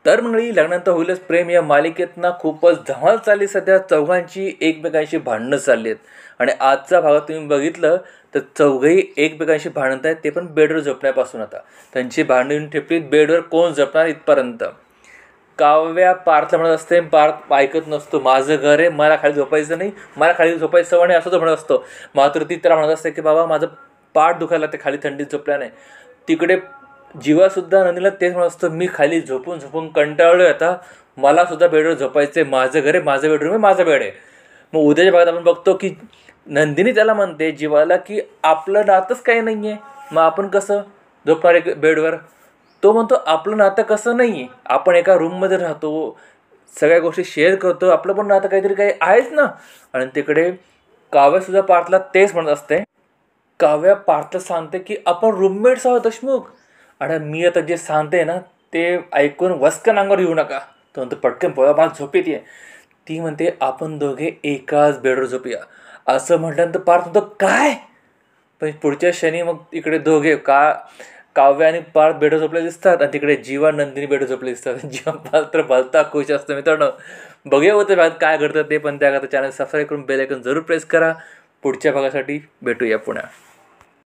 तर मंडळी, लग्नानंतर होईलच प्रेम या मालिकेतना खूपच धमाल चालली. सध्या चौघांची एकमेकांशी भांडणं चालली आहेत आणि आजचा भागात तुम्ही बघितलं तर चौघही एकमेकांशी भांडत आहेत, ते पण बेडवर झोपण्यापासून. आता त्यांची भांडण ठेपलीत बेडवर कोण झोपणार इथपर्यंत. काव्या पार्थला म्हणत असते, पार्थ ऐकत नसतो, माझं घर आहे, मला खाली झोपायचं नाही, मला खाली झोपायचं सवय नाही, असं तो म्हणत असतो. मात्र ती त्याला म्हणत असते की बाबा माझं पाठ दुखायला ते खाली थंडीत झोपल्याने. तिकडे जीवासुद्धा नंदीला तेच म्हणत असतं, मी खाली झोपून झोपून कंटाळलो आहे, आता मलासुद्धा बेडवर झोपायचं आहे, माझं घर आहे, माझं बेडरूम आहे, माझं बेड आहे. मग उद्याच्या भागात आपण बघतो की नंदिनी त्याला म्हणते जीवाला की आपलं नातंच काही नाही आहे, मग आपण कसं झोपणार आहे बेडवर. तो म्हणतो आपलं नातं कसं नाही आहे, आपण एका रूममध्ये राहतो, सगळ्या गोष्टी शेअर करतो, आपलं पण नातं काहीतरी काही आहेच ना. आणि तिकडे काव्यासुद्धा पार्थला तेच म्हणत असते. काव्या पार्थला सांगते की आपण रूममेट्स आहोत देशमुख, आणि मी आता जे सांगते ना ते ऐकून वस्कन अंगावर येऊ नका. तो म्हणतो पटकन बोला, मला झोप येते. ती म्हणते आपण दोघे एकाच बेडवर झोपूया. असं म्हटल्यानंतर पार्थ म्हणतो काय. पण पुढच्या क्षणी मग इकडे दोघे काव्य आणि पार्थ बेडवर झोपले दिसतात आणि तिकडे जीवा नंदिनी बेडवर झोपले दिसतात. जीवा मात्र भलता खुश असतो. मित्रांनो, बघूया होतं भागात काय घडतं ते, पण त्या चॅनल सबस्क्राईब करून बेल आयकॉन जरूर प्रेस करा. पुढच्या भागासाठी भेटूया पुन्हा.